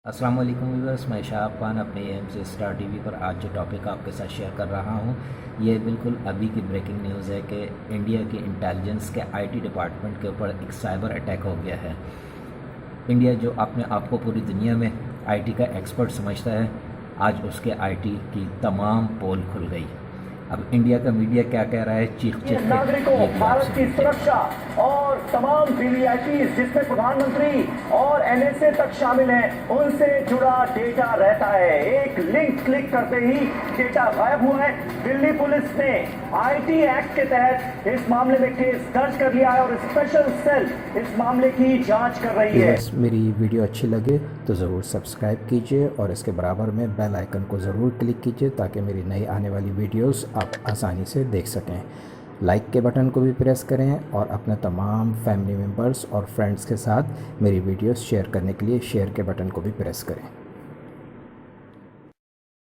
अस्सलाम वालेकुम व्यूअर्स, मैं शाह खान अपने एम से स्टार टीवी पर आज जो टॉपिक आपके साथ शेयर कर रहा हूँ, ये बिल्कुल अभी की ब्रेकिंग न्यूज़ है कि इंडिया की इंटेलिजेंस के आईटी डिपार्टमेंट के ऊपर एक साइबर अटैक हो गया है। इंडिया जो अपने आप को पूरी दुनिया में आईटी का एक्सपर्ट समझता है, आज उसके आईटी की तमाम पोल खुल गई। अब इंडिया का मीडिया क्या कह रहा है, चीख चीख के नागरिकों, ये भी भारत आपसे की पूछते हैं। सुरक्षा और तमाम वीवीआईपी जिसमें प्रधानमंत्री और एनएसए तक शामिल हैं, उनसे जुड़ा डेटा रहता है। एक लिंक क्लिक करते ही डेटा गायब हुआ है। दिल्ली पुलिस ने आईटी एक्ट के तहत इस मामले में केस दर्ज कर लिया है और स्पेशल सेल इस मामले की जांच कर रही है। बस मेरी वीडियो अच्छी लगे तो ज़रूर सब्सक्राइब कीजिए और इसके बराबर में बेल आइकन को ज़रूर क्लिक कीजिए ताकि मेरी नई आने वाली वीडियोस आप आसानी से देख सकें। लाइक के बटन को भी प्रेस करें और अपने तमाम फैमिली मेम्बर्स और फ्रेंड्स के साथ मेरी वीडियोस शेयर करने के लिए शेयर के बटन को भी प्रेस करें।